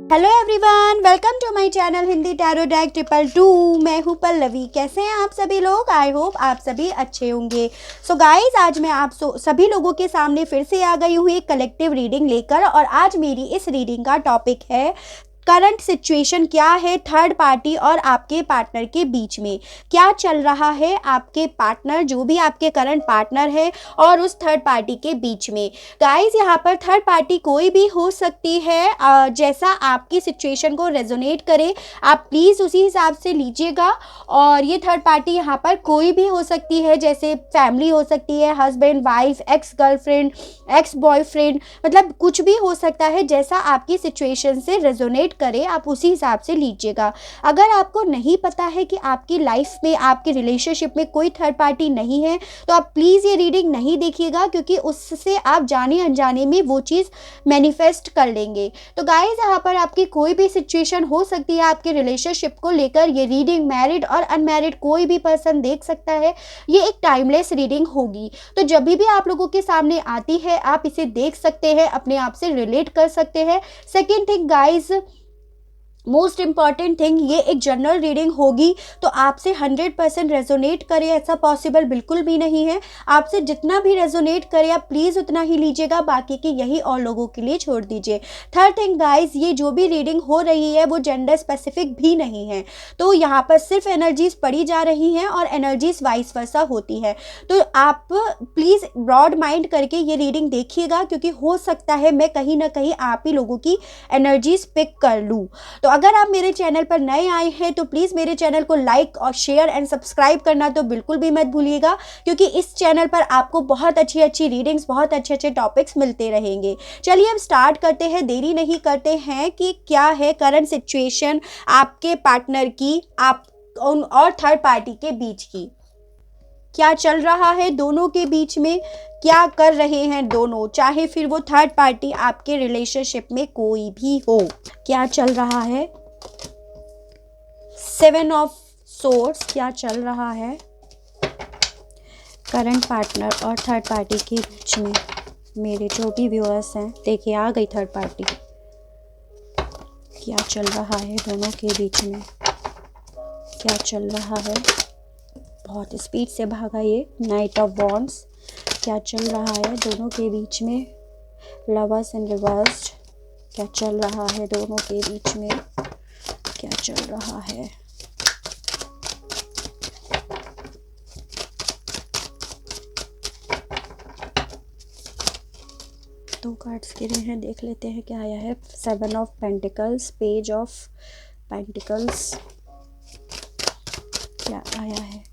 Hello everyone, welcome to my channel Hindi tarot deck 222। मैं हूँ पल्लवी। कैसे हैं आप सभी लोग? आई होप आप सभी अच्छे होंगे। सो गाइज, आज मैं आप सभी लोगों के सामने फिर से आ गई हूँ एक कलेक्टिव रीडिंग लेकर। और आज मेरी इस रीडिंग का टॉपिक है करंट सिचुएशन क्या है थर्ड पार्टी और आपके पार्टनर के बीच में। क्या चल रहा है आपके पार्टनर, जो भी आपके करंट पार्टनर है, और उस थर्ड पार्टी के बीच में। गाइस, यहाँ पर थर्ड पार्टी कोई भी हो सकती है, जैसा आपकी सिचुएशन को रेजोनेट करे आप प्लीज़ उसी हिसाब से लीजिएगा। और ये थर्ड पार्टी यहाँ पर कोई भी हो सकती है, जैसे फैमिली हो सकती है, husband wife, ex girlfriend, ex boyfriend, मतलब कुछ भी हो सकता है। जैसा आपकी सिचुएशन से रेजोनेट करे आप उसी हिसाब से लीजिएगा। अगर आपको नहीं पता है कि आपकी लाइफ में, आपके रिलेशनशिप में कोई थर्ड पार्टी नहीं है, तो आप प्लीज़ ये रीडिंग नहीं देखिएगा, क्योंकि उससे आप जाने अनजाने में वो चीज़ मैनिफेस्ट कर लेंगे। तो गाइस, यहाँ पर आपकी कोई भी सिचुएशन हो सकती है आपके रिलेशनशिप को लेकर। ये रीडिंग मैरिड और अनमैरिड कोई भी पर्सन देख सकता है। ये एक टाइमलेस रीडिंग होगी। तो जब भी आप लोगों के सामने आती है आप इसे देख सकते हैं, अपने आप से रिलेट कर सकते हैं। Second thing guys, most important thing, ये एक जनरल रीडिंग होगी, तो आपसे 100% रेजोनेट करे ऐसा पॉसिबल बिल्कुल भी नहीं है। आपसे जितना भी रेजोनेट करे आप प्लीज़ उतना ही लीजिएगा, बाकी की यही और लोगों के लिए छोड़ दीजिए। थर्ड थिंग गाइज, ये जो भी रीडिंग हो रही है वो जेंडर स्पेसिफिक भी नहीं है। तो यहाँ पर सिर्फ एनर्जीज पढ़ी जा रही हैं और एनर्जीज वाइस वर्सा होती है। तो आप प्लीज़ ब्रॉड माइंड करके ये रीडिंग देखिएगा, क्योंकि हो सकता है मैं कहीं ना कहीं आप ही लोगों की एनर्जीज पिक कर लूँ। तो अगर आप मेरे चैनल पर नए आए हैं तो प्लीज़ मेरे चैनल को लाइक और शेयर एंड सब्सक्राइब करना तो बिल्कुल भी मत भूलिएगा, क्योंकि इस चैनल पर आपको बहुत अच्छी अच्छी रीडिंग्स, बहुत अच्छे अच्छे टॉपिक्स मिलते रहेंगे। चलिए अब स्टार्ट करते हैं, देरी नहीं करते हैं कि क्या है करंट सिचुएशन आपके पार्टनर की, आप और थर्ड पार्टी के बीच की। क्या चल रहा है दोनों के बीच में, क्या कर रहे हैं दोनों, चाहे फिर वो थर्ड पार्टी आपके रिलेशनशिप में कोई भी हो। क्या चल रहा है? 7 ऑफ सोर्ड्स, क्या चल रहा है करंट पार्टनर और थर्ड पार्टी के बीच में। मेरे जो भी व्यूअर्स हैं, देखिए आ गई थर्ड पार्टी। क्या चल रहा है दोनों के बीच में, क्या चल रहा है? बहुत स्पीड से भागा ये नाइट ऑफ वॉन्ड्स। क्या चल रहा है दोनों के बीच में? लवर्स इन रिवर्स्ड, क्या चल रहा है दोनों के बीच में, क्या चल रहा है? दो कार्ड्स गिरे हैं, देख लेते हैं क्या आया है। 7 of pentacles, page of pentacles, क्या आया है?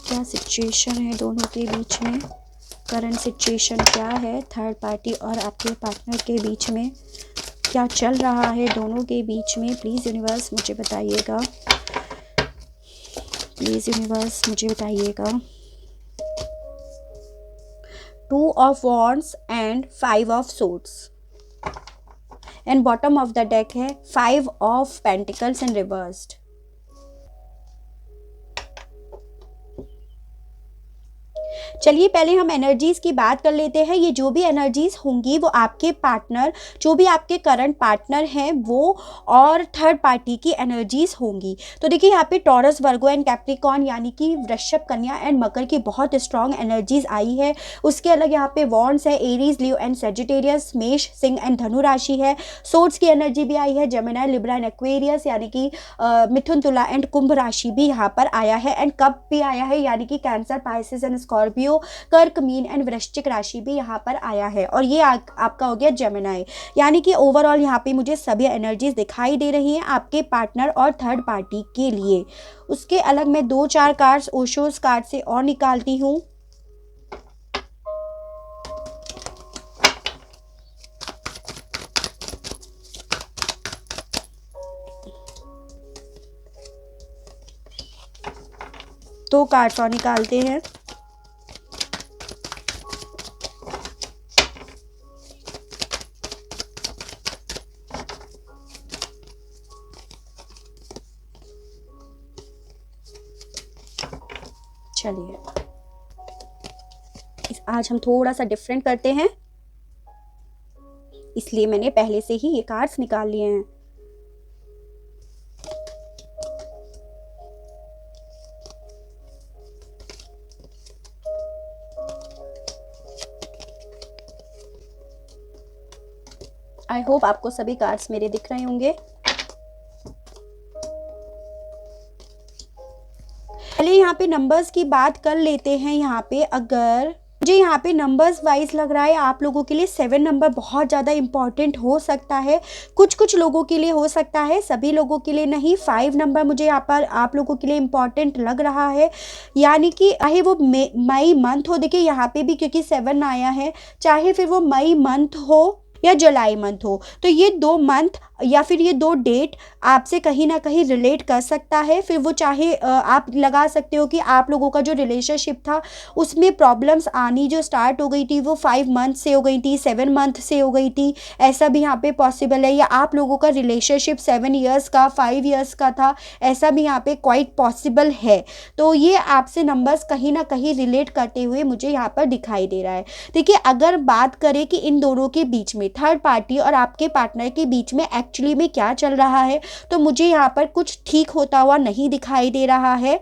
क्या सिचुएशन है दोनों के बीच में? करंट सिचुएशन क्या है थर्ड पार्टी और आपके पार्टनर के बीच में? क्या चल रहा है दोनों के बीच में? प्लीज़ यूनिवर्स मुझे बताइएगा, प्लीज़ यूनिवर्स मुझे बताइएगा। 2 of wands and 5 of swords, and bottom of the deck है 5 ऑफ पेंटिकल्स इन रिवर्स्ड। चलिए पहले हम एनर्जीज की बात कर लेते हैं। ये जो भी एनर्जीज होंगी वो आपके पार्टनर, जो भी आपके करंट पार्टनर हैं वो, और थर्ड पार्टी की एनर्जीज होंगी। तो देखिए यहाँ पे टॉरस, वर्गो एंड कैप्रिकॉर्न, यानी कि वृषभ, कन्या एंड मकर की बहुत स्ट्रॉन्ग एनर्जीज आई है। उसके अलग यहाँ पे वॉन्ड्स है, एरीज, लियो एंड सेजिटेरियस, मेष, सिंह एंड धनु राशि है। सोर्ड्स की एनर्जी भी आई है, जेमिनी, लिब्रा एंड एक्वेरियस, यानी कि मिथुन, तुला एंड कुंभ राशि भी यहाँ पर आया है। एंड कप भी आया है, यानी कि कैंसर, पाइसेस एंड स्कॉर्पियो, कर्क, मीन एंड वृश्चिक राशि भी यहाँ पर आया है। और ये आपका हो गया जेमिनी। यानी कि ओवरऑल यहाँ पे मुझे सभी एनर्जीज दिखाई दे रही हैं आपके पार्टनर और थर्ड पार्टी के लिए। उसके अलग मैं 2-4 कार्ड्स ओशोस कार्ड से और निकालती हूँ। दो कार्ड्स और निकालते हैं। चलिए आज हम थोड़ा सा डिफरेंट करते हैं। इसलिए मैंने पहले से ही ये कार्ड्स निकाल लिए हैं। आई होप आपको सभी कार्ड्स मेरे दिख रहे होंगे। पहले यहाँ पे नंबर्स की बात कर लेते हैं। यहाँ पे अगर मुझे यहाँ पे नंबर्स वाइज लग रहा है आप लोगों के लिए 7 नंबर बहुत ज़्यादा इम्पॉर्टेंट हो सकता है। कुछ लोगों के लिए हो सकता है, सभी लोगों के लिए नहीं। 5 नंबर मुझे यहाँ पर आप लोगों के लिए इम्पॉर्टेंट लग रहा है, यानी कि चाहे वो मई मंथ हो, देखिए यहाँ पे भी क्योंकि 7 आया है, चाहे फिर वो मई मंथ हो या जुलाई मंथ हो, तो ये 2 मंथ या फिर ये 2 डेट आपसे कहीं ना कहीं रिलेट कर सकता है। फिर वो चाहे आप लगा सकते हो कि आप लोगों का जो रिलेशनशिप था उसमें प्रॉब्लम्स आनी जो स्टार्ट हो गई थी वो 5 मंथ से हो गई थी, 7 मंथ से हो गई थी, ऐसा भी यहाँ पे पॉसिबल है। या आप लोगों का रिलेशनशिप 7 ईयर्स का, 5 ईयर्स का था, ऐसा भी यहाँ पे क्वाइट पॉसिबल है। तो ये आपसे नंबर्स कहीं ना कहीं रिलेट करते हुए मुझे यहाँ पर दिखाई दे रहा है। देखिए अगर बात करें कि इन दोनों के बीच में, थर्ड पार्टी और आपके पार्टनर के बीच में एक्चुअली में क्या चल रहा है, तो मुझे यहाँ पर कुछ ठीक होता हुआ नहीं दिखाई दे रहा है,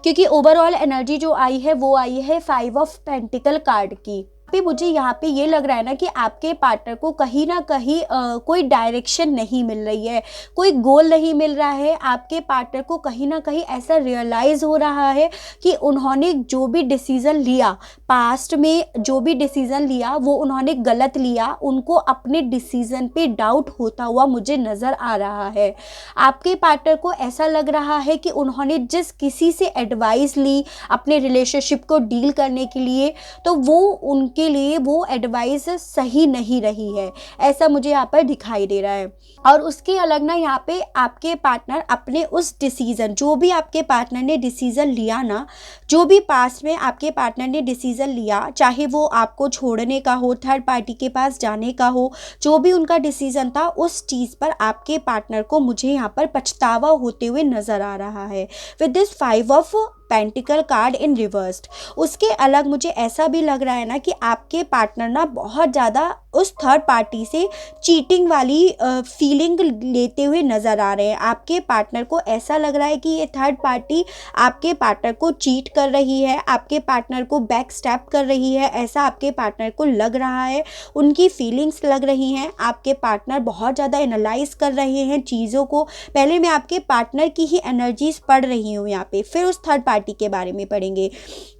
क्योंकि ओवरऑल एनर्जी जो आई है वो आई है 5 ऑफ पेंटिकल कार्ड की। पे मुझे यहाँ पे ये लग रहा है ना कि आपके पार्टनर को कहीं ना कहीं कोई डायरेक्शन नहीं मिल रही है, कोई गोल नहीं मिल रहा है। आपके पार्टनर को कहीं ना कहीं ऐसा रियलाइज़ हो रहा है कि उन्होंने जो भी डिसीज़न लिया, पास्ट में जो भी डिसीज़न लिया वो उन्होंने गलत लिया। उनको अपने डिसीज़न पे डाउट होता हुआ मुझे नज़र आ रहा है। आपके पार्टनर को ऐसा लग रहा है कि उन्होंने जिस किसी से एडवाइस ली अपने रिलेशनशिप को डील करने के लिए, तो वो उनके लिए वो एडवाइस सही नहीं रही है, ऐसा मुझे यहाँ पर दिखाई दे रहा है। और उसके अलग ना यहाँ पे आपके पार्टनर अपने उस डिसीज़न, जो भी आपके पार्टनर ने डिसीज़न लिया ना, जो भी पास्ट में आपके पार्टनर ने डिसीज़न लिया, चाहे वो आपको छोड़ने का हो, थर्ड पार्टी के पास जाने का हो, जो भी उनका डिसीज़न था, उस चीज़ पर आपके पार्टनर को मुझे यहाँ पर पछतावा होते हुए नज़र आ रहा है with this 5 of pentacle card in reversed. उसके अलग मुझे ऐसा भी लग रहा है ना कि आपके पार्टनर ना बहुत ज़्यादा उस थर्ड पार्टी से चीटिंग वाली फीलिंग लेते हुए नज़र आ रहे हैं। आपके पार्टनर को ऐसा लग रहा है कि ये थर्ड पार्टी आपके पार्टनर को चीट कर रही है, आपके पार्टनर को बैक स्टैप कर रही है, ऐसा आपके पार्टनर को लग रहा है। उनकी फीलिंग्स लग रही हैं। आपके पार्टनर बहुत ज़्यादा एनालाइज कर रहे हैं चीज़ों को। पहले मैं आपके पार्टनर की ही एनर्जीज पढ़ रही हूँ यहाँ पे, फिर उस थर्ड पार्टी के बारे में पढ़ेंगे।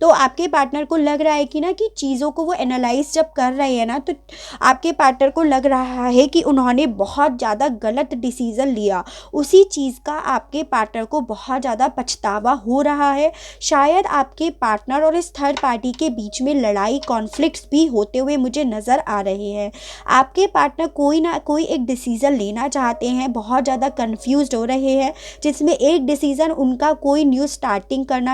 तो आपके पार्टनर को लग रहा है कि ना कि चीज़ों को वो एनालाइज जब कर रहे हैं ना, तो आपके पार्टनर को लग रहा है कि उन्होंने बहुत ज़्यादा गलत डिसीज़न लिया। उसी चीज़ का आपके पार्टनर को बहुत ज़्यादा पछतावा हो रहा है। शायद आपके पार्टनर और इस थर्ड पार्टी के बीच में लड़ाई, कॉन्फ्लिक्ट्स भी होते हुए मुझे नज़र आ रहे हैं। आपके पार्टनर कोई ना कोई एक डिसीज़न लेना चाहते हैं, बहुत ज़्यादा कन्फ्यूज्ड हो रहे हैं, जिसमें एक डिसीज़न उनका कोई न्यू स्टार्टिंग करना,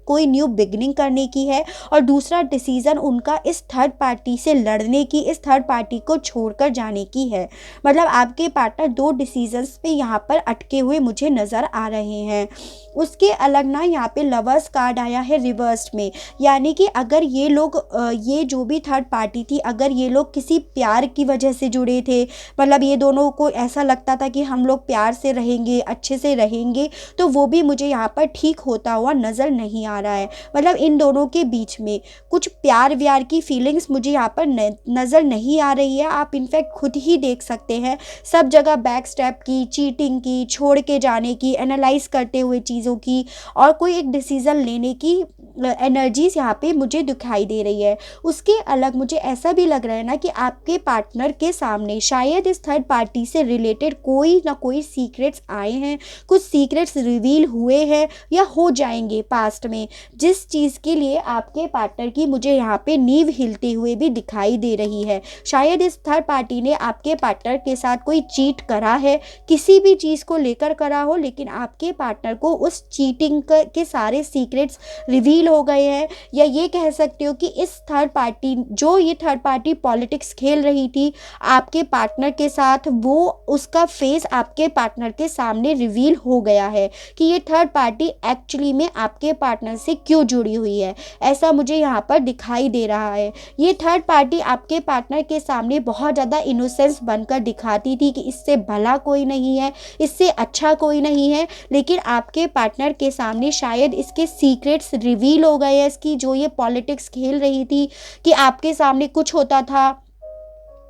कोई न्यू बिगनिंग करने की है, और दूसरा डिसीज़न उनका इस थर्ड पार्टी से लड़ने की, इस थर्ड पार्टी को छोड़कर जाने की है। मतलब आपके पार्टनर 2 डिसीजंस पे यहाँ पर अटके हुए मुझे नज़र आ रहे हैं। उसके अलग ना यहाँ पे लवर्स कार्ड आया है रिवर्स्ड में, यानी कि अगर ये लोग ये जो भी थर्ड पार्टी थी, अगर ये लोग किसी प्यार की वजह से जुड़े थे, मतलब ये दोनों को ऐसा लगता था कि हम लोग प्यार से रहेंगे, अच्छे से रहेंगे, तो वो भी मुझे यहाँ पर ठीक होता हुआ नज़र नहीं आ रहा है। मतलब इन दोनों के बीच में कुछ प्यार व्यार की फीलिंग्स मुझे यहाँ पर नज़र नहीं आ रही है। आप इनफैक्ट खुद ही देख सकते हैं, सब जगह बैक स्टेप की, चीटिंग की, छोड़ के जाने की, एनालाइज करते हुए चीज़ों की, और कोई एक डिसीज़न लेने की एनर्जीज यहाँ पे मुझे दिखाई दे रही है। उसके अलग मुझे ऐसा भी लग रहा है ना कि आपके पार्टनर के सामने शायद इस थर्ड पार्टी से रिलेटेड कोई ना कोई सीक्रेट्स आए हैं, कुछ सीक्रेट्स रिवील हुए हैं या हो जाएंगे पास्ट में, जिस चीज़ के लिए आपके पार्टनर की मुझे यहाँ पे नींव हिलते हुए भी दिखाई दे रही है। शायद इस थर्ड पार्टी ने आपके पार्टनर के साथ कोई चीट करा है, किसी भी चीज़ को लेकर करा हो, लेकिन आपके पार्टनर को उस चीटिंग के सारे सीक्रेट्स रिवील रिवील हो गए हैं, या ये कह सकते हो कि इस थर्ड पार्टी जो ये थर्ड पार्टी पॉलिटिक्स खेल रही थी आपके पार्टनर के साथ, वो उसका फेस आपके पार्टनर के सामने रिवील हो गया है कि ये थर्ड पार्टी एक्चुअली में आपके पार्टनर से क्यों जुड़ी हुई है। ऐसा मुझे यहाँ पर दिखाई दे रहा है। ये थर्ड पार्टी आपके पार्टनर के सामने बहुत ज़्यादा इनोसेंस बनकर दिखाती थी कि इससे भला कोई नहीं है, इससे अच्छा कोई नहीं है, लेकिन आपके पार्टनर के सामने शायद इसके सीक्रेट्स रिवील हो गए हैं। इसकी जो ये पॉलिटिक्स खेल रही थी कि आपके सामने कुछ होता था,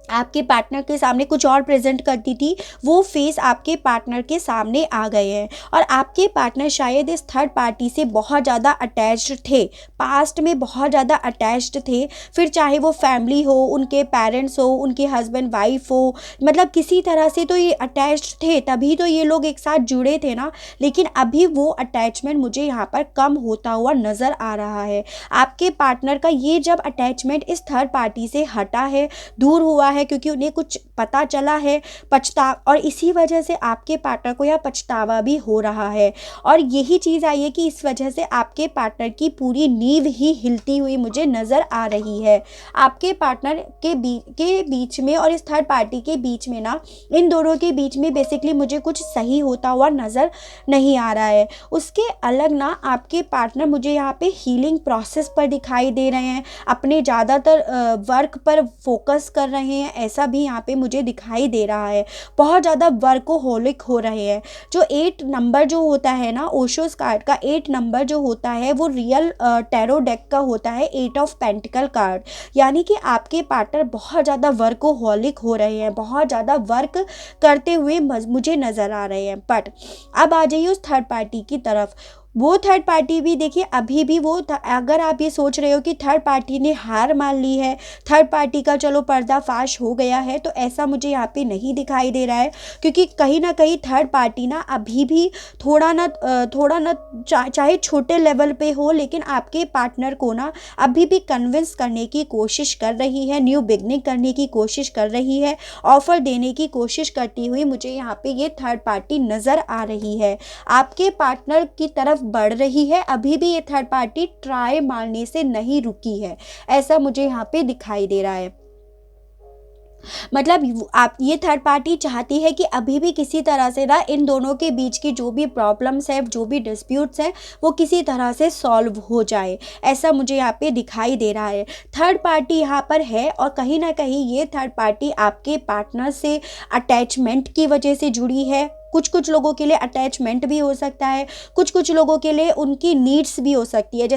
आपके पार्टनर के सामने कुछ और प्रेजेंट करती थी, वो फेस आपके पार्टनर के सामने आ गए हैं। और आपके पार्टनर शायद इस थर्ड पार्टी से बहुत ज़्यादा अटैच्ड थे, पास्ट में बहुत ज़्यादा अटैच्ड थे, फिर चाहे वो फैमिली हो, उनके पेरेंट्स हो, उनके हस्बैंड वाइफ हो, मतलब किसी तरह से तो ये अटैच्ड थे, तभी तो ये लोग एक साथ जुड़े थे ना। लेकिन अभी वो अटैचमेंट मुझे यहाँ पर कम होता हुआ नज़र आ रहा है। आपके पार्टनर का ये जब अटैचमेंट इस थर्ड पार्टी से हटा है, दूर हुआ है, क्योंकि उन्हें कुछ पता चला है, और इसी वजह से आपके पार्टनर को यह पछतावा भी हो रहा है। और यही चीज़ आई है कि इस वजह से आपके पार्टनर की पूरी नींव ही हिलती हुई मुझे नज़र आ रही है। आपके पार्टनर के बीच में और इस थर्ड पार्टी के बीच में ना, इन दोनों के बीच में बेसिकली मुझे कुछ सही होता हुआ नज़र नहीं आ रहा है। उसके अलग ना आपके पार्टनर मुझे यहाँ पे हीलिंग प्रोसेस पर दिखाई दे रहे हैं, अपने ज़्यादातर वर्क पर फोकस कर रहे हैं, ऐसा भी यहाँ पे मुझे दिखाई दे रहा है। बहुत ज़्यादा वर्कोहोलिक हो रहे हैं। जो 8 नंबर जो होता है ना, ओशोस कार्ड का 8 नंबर जो होता है, वो रियल टैरो डेक का होता है 8 ऑफ पेंटिकल कार्ड। यानी कि आपके पार्टनर बहुत ज़्यादा वर्कोहोलिक हो रहे हैं, बहुत ज़्यादा वर्क करते हुए मुझे नज़र आ रहे हैं। बट अब आ जाइए उस थर्ड पार्टी की तरफ। वो थर्ड पार्टी भी देखिए, अभी भी वो अगर आप ये सोच रहे हो कि थर्ड पार्टी ने हार मान ली है, थर्ड पार्टी का चलो पर्दाफाश हो गया है, तो ऐसा मुझे यहाँ पे नहीं दिखाई दे रहा है। क्योंकि कहीं ना कहीं थर्ड पार्टी ना अभी भी थोड़ा ना चाहे छोटे लेवल पे हो, लेकिन आपके पार्टनर को ना अभी भी कन्विंस करने की कोशिश कर रही है, न्यू बिगनिंग करने की कोशिश कर रही है, ऑफर देने की कोशिश करती हुई मुझे यहाँ पे ये थर्ड पार्टी नज़र आ रही है। आपके पार्टनर की तरफ बढ़ रही है, अभी भी ये थर्ड पार्टी ट्राई मारने से नहीं रुकी है, ऐसा मुझे यहाँ पे दिखाई दे रहा है। मतलब आप ये थर्ड पार्टी चाहती है कि अभी भी किसी तरह से ना इन दोनों के बीच की जो भी प्रॉब्लम्स है, जो भी डिस्प्यूट्स हैं, वो किसी तरह से सॉल्व हो जाए, ऐसा मुझे यहाँ पे दिखाई दे रहा है। थर्ड पार्टी यहाँ पर है और कहीं ना कहीं ये थर्ड पार्टी आपके पार्टनर से अटैचमेंट की वजह से जुड़ी है। कुछ लोगों के लिए अटैचमेंट भी हो सकता है, कुछ लोगों के लिए उनकी नीड्स भी हो सकती है।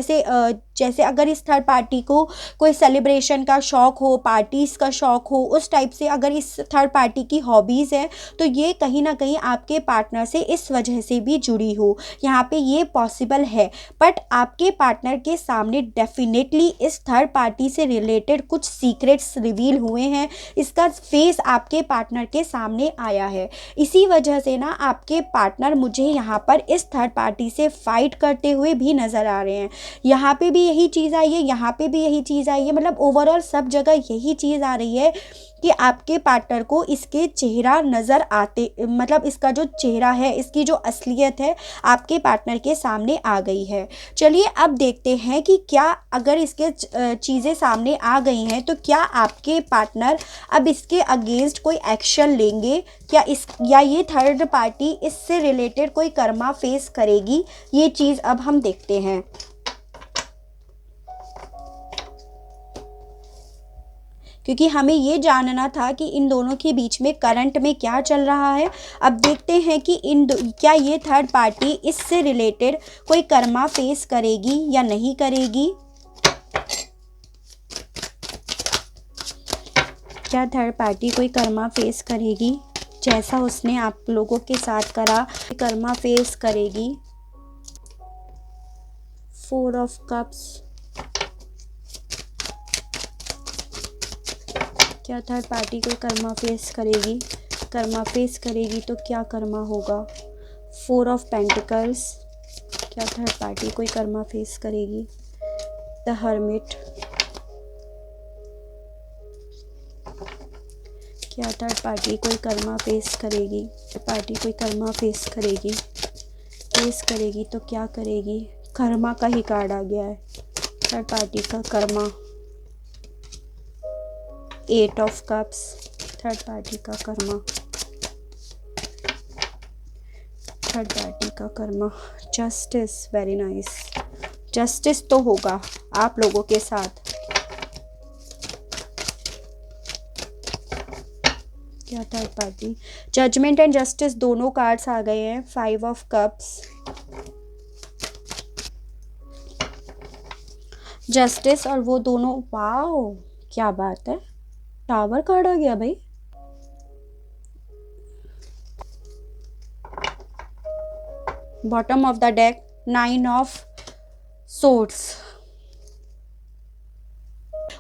जैसे अगर इस थर्ड पार्टी को कोई सेलिब्रेशन का शौक़ हो, पार्टीज़ का शौक़ हो, उस टाइप से अगर इस थर्ड पार्टी की हॉबीज़ है, तो ये कहीं ना कहीं आपके पार्टनर से इस वजह से भी जुड़ी हो, यहाँ पे ये पॉसिबल है। बट आपके पार्टनर के सामने डेफिनेटली इस थर्ड पार्टी से रिलेटेड कुछ सीक्रेट्स रिवील हुए हैं, इसका फेस आपके पार्टनर के सामने आया है। इसी वजह से ना आपके पार्टनर मुझे यहाँ पर इस थर्ड पार्टी से फाइट करते हुए भी नज़र आ रहे हैं। यहाँ पे भी यही चीज़ आई है, यहाँ पे भी यही चीज़ आई है, मतलब ओवरऑल सब जगह यही चीज़ आ रही है कि आपके पार्टनर को इसके चेहरा नज़र आते, मतलब इसका जो चेहरा है, इसकी जो असलियत है, आपके पार्टनर के सामने आ गई है। चलिए अब देखते हैं कि क्या अगर इसके चीज़ें सामने आ गई हैं तो क्या आपके पार्टनर अब इसके अगेंस्ट कोई एक्शन लेंगे, या ये थर्ड पार्टी इससे रिलेटेड कोई कर्मा फेस करेगी, ये चीज़ अब हम देखते हैं। क्योंकि हमें ये जानना था कि इन दोनों के बीच में करंट में क्या चल रहा है। अब देखते हैं कि क्या ये थर्ड पार्टी इससे रिलेटेड कोई कर्मा फेस करेगी या नहीं करेगी। क्या थर्ड पार्टी कोई कर्मा फेस करेगी, जैसा उसने आप लोगों के साथ करा, कर्मा फेस करेगी। 4 ऑफ कप्स, क्या थर्ड पार्टी कोई कर्मा फेस करेगी? कर्मा फेस करेगी तो क्या कर्मा होगा? 4 ऑफ पेंटिकल्स, क्या थर्ड पार्टी कोई कर्मा फेस करेगी? द हर्मिट, क्या थर्ड पार्टी कोई कर्मा फेस करेगी? पार्टी कोई कर्मा फेस करेगी तो क्या करेगी? कर्मा का ही कार्ड आ गया है। थर्ड पार्टी का कर्मा, 8 ऑफ कप्स, थर्ड पार्टी का कर्मा, थर्ड पार्टी का कर्मा, जस्टिस, वेरी नाइस। जस्टिस तो होगा आप लोगों के साथ। क्या third party, judgement and justice दोनों कार्ड्स आ गए हैं। 5 ऑफ कप्स, जस्टिस और वो दोनों, वाओ क्या बात है, टावर कार्ड आ गया भाई। Bottom of the deck 9 of swords,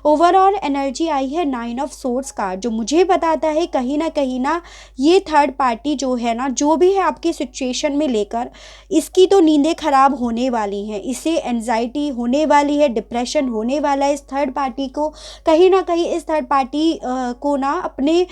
overall energy आई है 9 ऑफ सोर्ड्स कार्ड, जो मुझे बताता है कहीं ना ये थर्ड पार्टी जो है ना, जो भी है आपकी सिचुएशन में लेकर, इसकी तो नींदें खराब होने वाली हैं, इसे एंजाइटी होने वाली है, डिप्रेशन होने वाला है। इस थर्ड पार्टी को कहीं ना कहीं, इस थर्ड पार्टी को ना अपने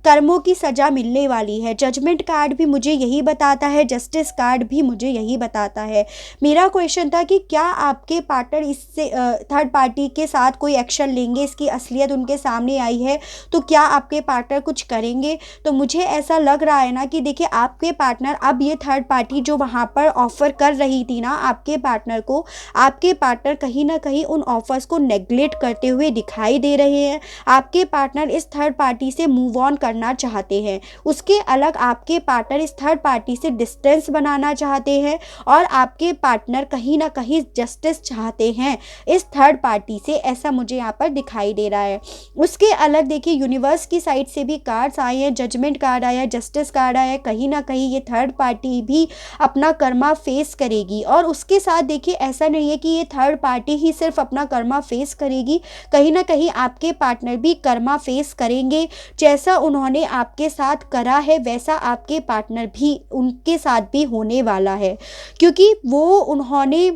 कर्मों की सज़ा मिलने वाली है। जजमेंट कार्ड भी मुझे यही बताता है, जस्टिस कार्ड भी मुझे यही बताता है। मेरा क्वेश्चन था कि क्या आपके पार्टनर इससे थर्ड पार्टी के साथ कोई एक्शन लेंगे, इसकी असलियत उनके सामने आई है, तो क्या आपके पार्टनर कुछ करेंगे? तो मुझे ऐसा लग रहा है ना कि देखिए, आपके पार्टनर, अब ये थर्ड पार्टी जो वहाँ पर ऑफ़र कर रही थी ना आपके पार्टनर को, आपके पार्टनर कहीं ना कहीं उन ऑफर्स को नेग्लेक्ट करते हुए दिखाई दे रहे हैं। आपके पार्टनर इस थर्ड पार्टी से मूव ऑन करना चाहते हैं। उसके अलग आपके पार्टनर इस थर्ड पार्टी से डिस्टेंस बनाना चाहते हैं, और आपके पार्टनर कहीं ना कहीं जस्टिस चाहते हैं इस थर्ड पार्टी से, ऐसा मुझे यहाँ पर दिखाई दे रहा है। उसके अलग देखिए, यूनिवर्स की साइड से भी कार्ड्स आए हैं, जजमेंट कार्ड आया है, जस्टिस कार्ड आया है। कहीं ना कहीं ये थर्ड पार्टी भी अपना कर्मा फेस करेगी, और उसके साथ देखिए, ऐसा नहीं है कि ये थर्ड पार्टी ही सिर्फ अपना कर्मा फेस करेगी, कहीं ना कहीं आपके पार्टनर भी कर्मा फेस करेंगे। जैसा उन्होंने आपके साथ करा है, वैसा आपके पार्टनर भी उनके साथ भी होने वाला है, क्योंकि वो उन्होंने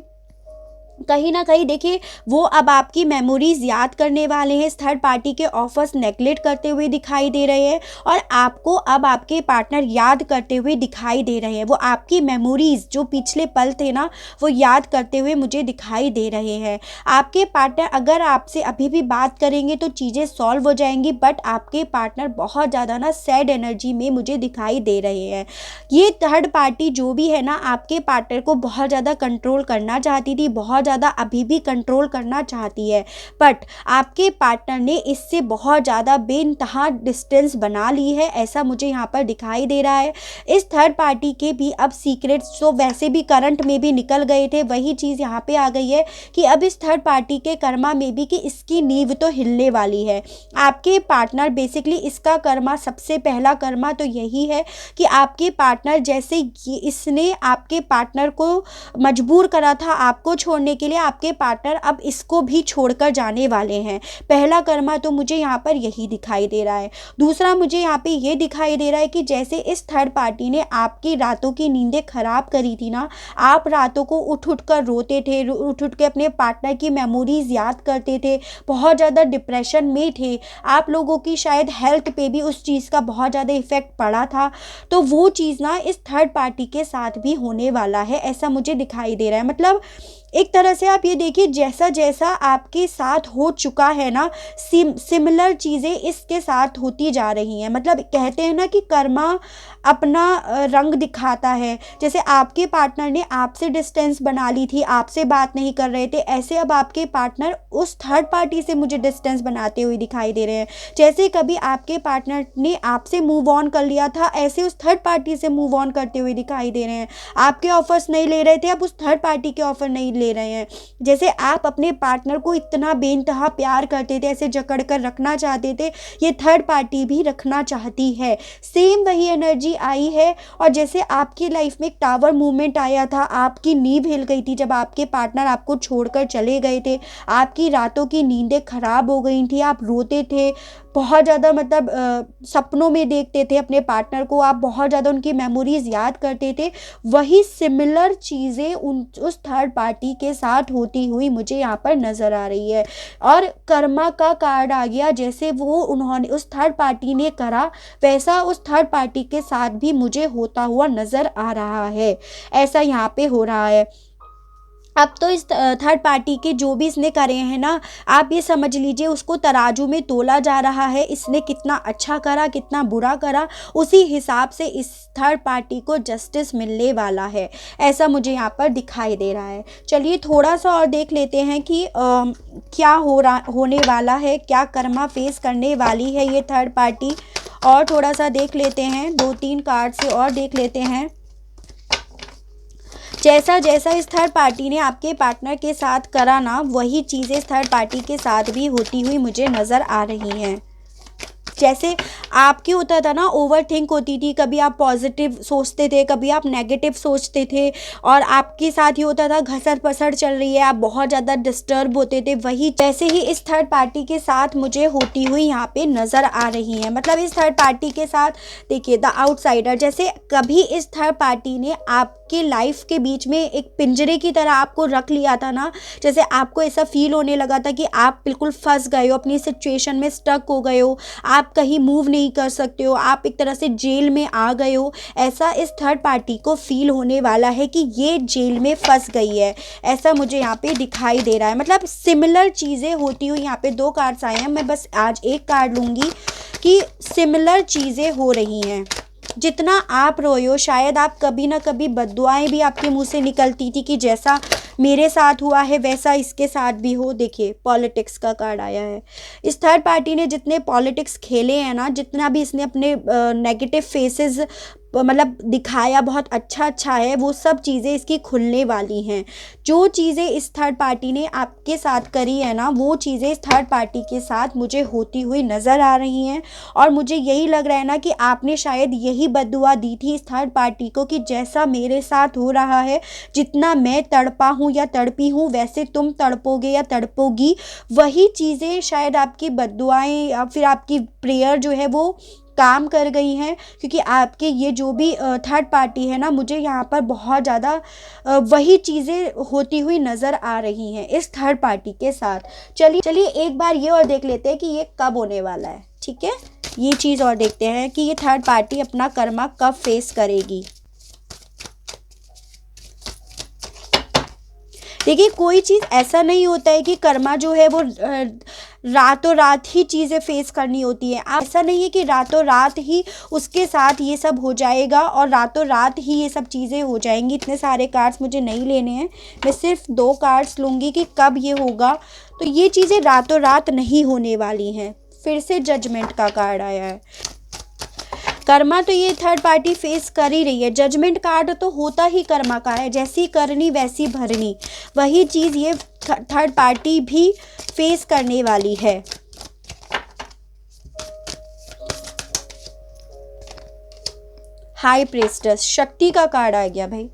कहीं ना कहीं देखिए, वो अब आपकी मेमोरीज याद करने वाले हैं, इस थर्ड पार्टी के ऑफर्स नेगलेक्ट करते हुए दिखाई दे रहे हैं, और आपको अब आपके पार्टनर याद करते हुए दिखाई दे रहे हैं। वो आपकी मेमोरीज जो पिछले पल थे ना, वो याद करते हुए मुझे दिखाई दे रहे हैं। आपके पार्टनर अगर आपसे अभी भी बात करेंगे तो चीज़ें सॉल्व हो जाएंगी, बट आपके पार्टनर बहुत ज़्यादा ना सैड एनर्जी में मुझे दिखाई दे रहे हैं। ये थर्ड पार्टी जो भी है ना, आपके पार्टनर को बहुत ज़्यादा कंट्रोल करना चाहती थी, बहुत ज़्यादा अभी भी कंट्रोल करना चाहती है, बट आपके पार्टनर ने इससे बहुत ज़्यादा बेइंतहा डिस्टेंस बना ली है, ऐसा मुझे यहाँ पर दिखाई दे रहा है। इस थर्ड पार्टी के भी अब सीक्रेट्स तो वैसे भी करंट में भी निकल गए थे, वही चीज़ यहाँ पे आ गई है कि अब इस थर्ड पार्टी के कर्मा में भी कि इसकी नींव तो हिलने वाली है। आपके पार्टनर बेसिकली, इसका कर्मा, सबसे पहला कर्मा तो यही है कि आपके पार्टनर, जैसे इसने आपके पार्टनर को मजबूर करा था आपको छोड़ने के लिए, आपके पार्टनर अब इसको भी छोड़कर जाने वाले हैं। पहला कर्मा तो मुझे यहाँ पर यही दिखाई दे रहा है। दूसरा मुझे यहाँ पे ये दिखाई दे रहा है कि जैसे इस थर्ड पार्टी ने आपकी रातों की नींदें खराब करी थी ना, आप रातों को उठ उठ कर रोते थे, उठ उठ के अपने पार्टनर की मेमोरीज याद करते थे, बहुत ज़्यादा डिप्रेशन में थे, आप लोगों की शायद हेल्थ पे भी उस चीज़ का बहुत ज़्यादा इफेक्ट पड़ा था, तो वो चीज़ ना इस थर्ड पार्टी के साथ भी होने वाला है, ऐसा मुझे दिखाई दे रहा है। मतलब एक तरह से आप ये देखिए, जैसा जैसा आपके साथ हो चुका है ना, सिमिलर चीज़ें इसके साथ होती जा रही हैं। मतलब कहते हैं ना कि कर्मा अपना रंग दिखाता है। जैसे आपके पार्टनर ने आपसे डिस्टेंस बना ली थी, आपसे बात नहीं कर रहे थे, ऐसे अब आपके पार्टनर उस थर्ड पार्टी से मुझे डिस्टेंस बनाते हुए दिखाई दे रहे हैं। जैसे कभी आपके पार्टनर ने आपसे मूव ऑन कर लिया था, ऐसे उस थर्ड पार्टी से मूव ऑन करते हुए दिखाई दे रहे हैं। आपके ऑफर्स नहीं ले रहे थे, अब उस थर्ड पार्टी के ऑफर नहीं ले रहे हैं। जैसे आप अपने पार्टनर को इतना बेइंतहा प्यार करते थे, ऐसे जकड़ कर रखना चाहते थे, ये थर्ड पार्टी भी रखना चाहती है। सेम वही एनर्जी आई है। और जैसे आपकी लाइफ में एक टावर मूवमेंट आया था, आपकी नींव हिल गई थी जब आपके पार्टनर आपको छोड़कर चले गए थे, आपकी रातों की नींदें खराब हो गई थी, आप रोते थे बहुत ज़्यादा, मतलब सपनों में देखते थे अपने पार्टनर को, आप बहुत ज़्यादा उनकी मेमोरीज याद करते थे। वही सिमिलर चीज़ें उस थर्ड पार्टी के साथ होती हुई मुझे यहाँ पर नज़र आ रही है। और कर्मा का कार्ड आ गया, जैसे वो उन्होंने उस थर्ड पार्टी ने करा, वैसा उस थर्ड पार्टी के साथ भी मुझे होता हुआ नज़र आ रहा है, ऐसा यहाँ पे हो रहा है। अब तो इस थर्ड पार्टी के जो भी इसने करे हैं ना, आप ये समझ लीजिए उसको तराजू में तोला जा रहा है। इसने कितना अच्छा करा, कितना बुरा करा, उसी हिसाब से इस थर्ड पार्टी को जस्टिस मिलने वाला है, ऐसा मुझे यहाँ पर दिखाई दे रहा है। चलिए थोड़ा सा और देख लेते हैं कि क्या होने वाला है, क्या कर्मा फेस करने वाली है ये थर्ड पार्टी। और थोड़ा सा देख लेते हैं, 2-3 कार्ड से और देख लेते हैं। जैसा जैसा इस थर्ड पार्टी ने आपके पार्टनर के साथ करा ना, वही चीज़ें इस थर्ड पार्टी के साथ भी होती हुई मुझे नज़र आ रही हैं। जैसे आपकी होता था ना, ओवर थिंक होती थी, कभी आप पॉजिटिव सोचते थे, कभी आप नेगेटिव सोचते थे, और आपके साथ ये होता था घसर पसर चल रही है, आप बहुत ज़्यादा डिस्टर्ब होते थे। वही जैसे ही इस थर्ड पार्टी के साथ मुझे होती हुई यहाँ पे नज़र आ रही है। मतलब इस थर्ड पार्टी के साथ देखिए द आउटसाइडर, जैसे कभी इस थर्ड पार्टी ने आपके लाइफ के बीच में एक पिंजरे की तरह आपको रख लिया था ना, जैसे आपको ऐसा फील होने लगा था कि आप बिल्कुल फंस गए हो, अपनी सिचुएशन में स्टक हो गए हो, आप कहीं मूव नहीं कर सकते हो, आप एक तरह से जेल में आ गए हो। ऐसा इस थर्ड पार्टी को फील होने वाला है कि ये जेल में फंस गई है, ऐसा मुझे यहाँ पे दिखाई दे रहा है। मतलब सिमिलर चीज़ें होती हुई यहाँ पे 2 कार्ड्स आए हैं। मैं बस आज एक कार्ड लूँगी कि सिमिलर चीज़ें हो रही हैं। जितना आप रोए हो, शायद आप कभी ना कभी बद्दुआएं भी आपके मुंह से निकलती थी कि जैसा मेरे साथ हुआ है वैसा इसके साथ भी हो। देखिए पॉलिटिक्स का कार्ड आया है। इस थर्ड पार्टी ने जितने पॉलिटिक्स खेले हैं ना, जितना भी इसने अपने नेगेटिव फेसेस मतलब दिखाया, बहुत अच्छा है, वो सब चीज़ें इसकी खुलने वाली हैं। जो चीज़ें इस थर्ड पार्टी ने आपके साथ करी है ना, वो चीज़ें इस थर्ड पार्टी के साथ मुझे होती हुई नज़र आ रही हैं। और मुझे यही लग रहा है ना कि आपने शायद यही बद्दुआ दी थी इस थर्ड पार्टी को कि जैसा मेरे साथ हो रहा है, जितना मैं तड़पा हूँ या तड़पी हूँ, वैसे तुम तड़पोगे या तड़पोगी। वही चीज़ें शायद आपकी बद्दुआएं या फिर आपकी प्रेयर जो है वो काम कर गई हैं, क्योंकि आपके ये जो भी थर्ड पार्टी है ना, मुझे यहाँ पर बहुत ज़्यादा वही चीज़ें होती हुई नज़र आ रही हैं इस थर्ड पार्टी के साथ। चलिए एक बार ये और देख लेते हैं कि ये कब होने वाला है। ठीक है, ये चीज़ और देखते हैं कि ये थर्ड पार्टी अपना कर्मा कब फेस करेगी। देखिए कोई चीज़ ऐसा नहीं होता है कि कर्मा जो है वो रातों रात ही चीज़ें फेस करनी होती है। ऐसा नहीं है कि रातों रात ही उसके साथ ये सब हो जाएगा और रातों रात ही ये सब चीज़ें हो जाएंगी। इतने सारे कार्ड्स मुझे नहीं लेने हैं, मैं सिर्फ 2 कार्ड्स लूँगी कि कब ये होगा। तो ये चीज़ें रातों रात नहीं होने वाली हैं। फिर से जजमेंट का कार्ड आया है। कर्मा तो ये थर्ड पार्टी फेस कर ही रही है। जजमेंट कार्ड तो होता ही कर्मा का है, जैसी करनी वैसी भरनी। वही चीज़ ये थर्ड पार्टी भी फेस करने वाली है। हाई प्रीस्टेस, शक्ति का कार्ड आ गया भाई।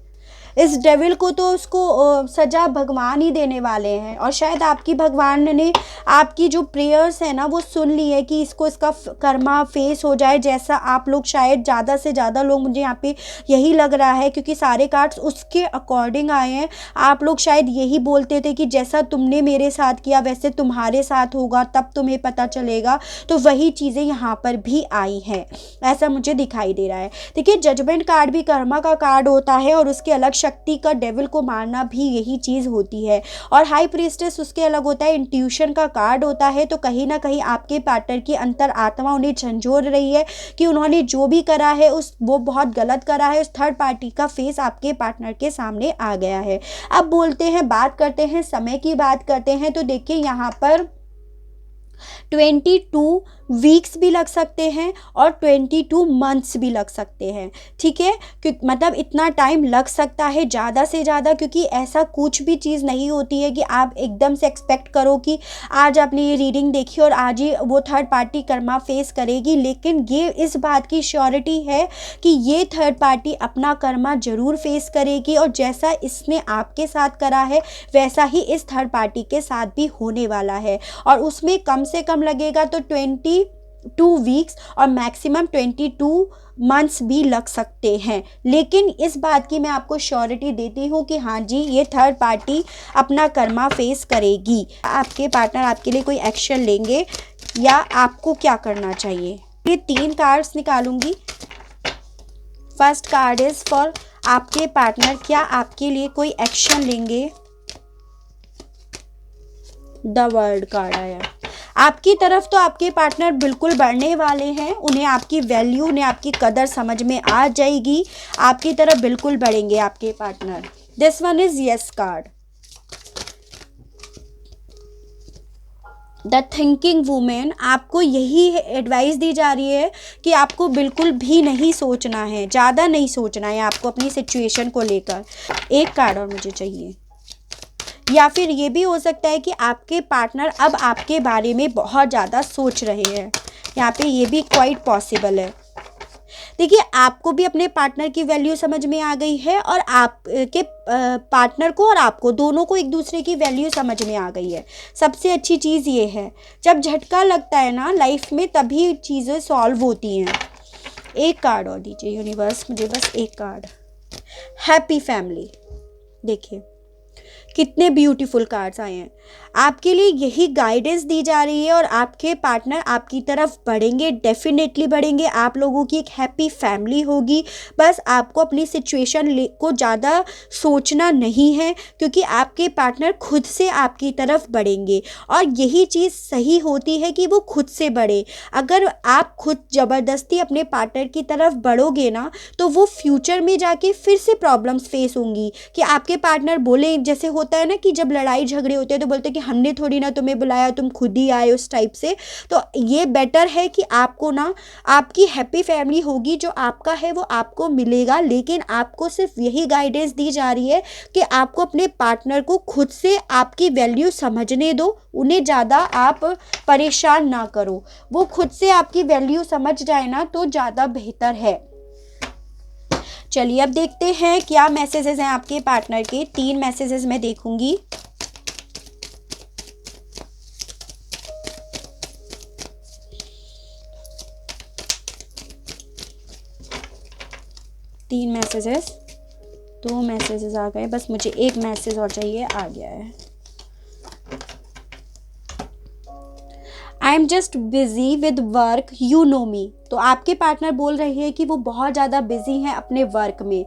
इस डेविल को तो उसको सज़ा भगवान ही देने वाले हैं, और शायद आपकी भगवान ने आपकी जो प्रेयर्स है ना वो सुन ली है कि इसको इसका कर्मा फेस हो जाए। जैसा आप लोग शायद ज़्यादा से ज़्यादा लोग, मुझे यहाँ पे यही लग रहा है क्योंकि सारे कार्ड्स उसके अकॉर्डिंग आए हैं। आप लोग शायद यही बोलते थे कि जैसा तुमने मेरे साथ किया वैसे तुम्हारे साथ होगा, तब तुम्हें पता चलेगा। तो वही चीज़ें यहाँ पर भी आई हैं, ऐसा मुझे दिखाई दे रहा है। देखिए जजमेंट कार्ड भी कर्मा का कार्ड होता है, और उसके अलग शक्ति का डेविल को मारना भी यही चीज़ होती है। और हाई प्रीस्टेस उसके अलग होता है, इंट्यूशन का कार्ड होता है। तो कहीं ना कहीं आपके पार्टनर की अंतर आत्मा उन्हें झंझोर रही है कि उन्होंने जो भी करा है वो बहुत गलत करा है। उस थर्ड पार्टी का फेस आपके पार्टनर के सामने आ गया है। अब बोलते हैं, बात करते हैं, समय की बात करते हैं। तो देखिए यहाँ पर 22 वीक्स भी लग सकते हैं और 22 मंथ्स भी लग सकते हैं। ठीक है, क्योंकि मतलब इतना टाइम लग सकता है ज़्यादा से ज़्यादा, क्योंकि ऐसा कुछ भी चीज़ नहीं होती है कि आप एकदम से एक्सपेक्ट करो कि आज आपने ये रीडिंग देखी और आज ही वो थर्ड पार्टी कर्मा फेस करेगी। लेकिन ये इस बात की श्योरिटी है कि ये थर्ड पार्टी अपना कर्मा ज़रूर फेस करेगी, और जैसा इसने आपके साथ करा है वैसा ही इस थर्ड पार्टी के साथ भी होने वाला है। और उसमें कम से कम लगेगा तो 22 वीक्स और मैक्सिमम 22 मंथ्स भी लग सकते हैं। लेकिन इस बात की मैं आपको श्योरिटी देती हूँ कि हाँ जी, ये थर्ड पार्टी अपना कर्मा फेस करेगी। आपके पार्टनर आपके लिए कोई एक्शन लेंगे या आपको क्या करना चाहिए, ये 3 कार्ड्स निकालूंगी। फर्स्ट कार्ड इज़ फॉर आपके पार्टनर, क्या आपके लिए कोई एक्शन लेंगे। द वर्ल्ड कार्ड आया। आपकी तरफ तो आपके पार्टनर बिल्कुल बढ़ने वाले हैं, उन्हें आपकी वैल्यू, उन्हें आपकी कदर समझ में आ जाएगी, आपकी तरफ बिल्कुल बढ़ेंगे आपके partner. This one is yes card. The thinking women, आपको यही एडवाइस दी जा रही है कि आपको बिल्कुल भी नहीं सोचना है, ज़्यादा नहीं सोचना है आपको अपनी सिचुएशन को लेकर। एक कार्ड और मुझे चाहिए। या फिर ये भी हो सकता है कि आपके पार्टनर अब आपके बारे में बहुत ज़्यादा सोच रहे हैं, यहाँ पे ये भी क्वाइट पॉसिबल है। देखिए, आपको भी अपने पार्टनर की वैल्यू समझ में आ गई है और आपके पार्टनर को और आपको दोनों को एक दूसरे की वैल्यू समझ में आ गई है। सबसे अच्छी चीज़ ये है, जब झटका लगता है ना लाइफ में तभी चीज़ें सॉल्व होती हैं। एक कार्ड और दीजिए यूनिवर्स मुझे, बस एक कार्ड। Happy family. देखिए कितने ब्यूटीफुल कार्ड्स आए हैं। आपके लिए यही गाइडेंस दी जा रही है और आपके पार्टनर आपकी तरफ बढ़ेंगे, डेफिनेटली बढ़ेंगे। आप लोगों की एक हैप्पी फैमिली होगी। बस आपको अपनी सिचुएशन को ज़्यादा सोचना नहीं है, क्योंकि आपके पार्टनर खुद से आपकी तरफ बढ़ेंगे और यही चीज़ सही होती है कि वो खुद से बढ़े। अगर आप खुद ज़बरदस्ती अपने पार्टनर की तरफ बढ़ोगे ना, तो वो फ्यूचर में जाके फिर से प्रॉब्लम्स फेस होंगी कि आपके पार्टनर बोले, जैसे होता है ना कि जब लड़ाई झगड़े होते हैं तो बोलते हैं कि हमने थोड़ी ना तुम्हें बुलाया, तुम खुद ही आए, उस टाइप से। तो ये बेटर है कि आपको ना आपकी हैप्पी फैमिली होगी, जो आपका है वो आपको मिलेगा, लेकिन आपको सिर्फ यही गाइडेंस दी जा रही है कि आपको अपने पार्टनर को खुद से आपकी वैल्यू समझने दो, उन्हें ज़्यादा आप परेशान ना करो। वो खुद से आपकी वैल्यू समझ जाए ना तो ज़्यादा बेहतर है। चलिए अब देखते हैं क्या मैसेजेस हैं आपके पार्टनर के। 3 मैसेजेस मैं देखूंगी। तीन मैसेजेस, 2 मैसेजेस आ गए, बस मुझे एक मैसेज और चाहिए, आ गया है। I am just busy with work, you know me. तो आपके पार्टनर बोल रहे हैं कि वो बहुत ज़्यादा बिजी हैं अपने वर्क में।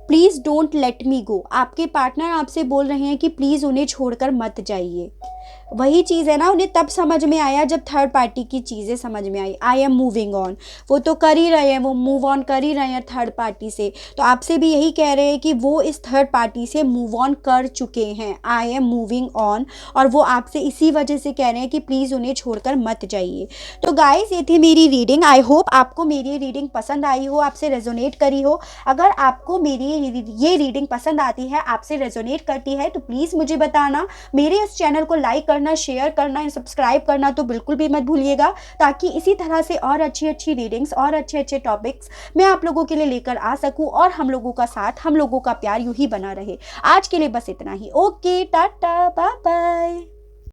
प्लीज़ डोंट लेट मी गो। आपके पार्टनर आपसे बोल रहे हैं कि प्लीज़ उन्हें छोड़कर मत जाइए। वही चीज़ है ना, उन्हें तब समझ में आया जब थर्ड पार्टी की चीज़ें समझ में आई। आई एम मूविंग ऑन, वो तो कर ही रहे हैं, वो मूव ऑन कर ही रहे हैं थर्ड पार्टी से। तो आपसे भी यही कह रहे हैं कि वो इस थर्ड पार्टी से मूव ऑन कर चुके हैं। आई एम मूविंग ऑन, और वो आपसे इसी वजह से कह रहे हैं कि प्लीज़ उन्हें छोड़कर मत जाइए। तो गाइस, ये थी मेरी रीडिंग। आई होप आपको मेरी रीडिंग पसंद आई हो, आपसे रेजोनेट करी हो। अगर आपको मेरी ये रीडिंग पसंद आती है, आपसे रेजोनेट करती है, तो प्लीज़ मुझे बताना। मेरे इस चैनल को लाइक करना, शेयर करना एंड सब्सक्राइब करना तो बिल्कुल भी मत भूलिएगा, ताकि इसी तरह से और अच्छी रीडिंग्स और अच्छे टॉपिक्स मैं आप लोगों के लिए लेकर आ सकूं और हम लोगों का साथ, हम लोगों का प्यार यूं ही बना रहे। आज के लिए बस इतना ही। Okay, tata, bye bye.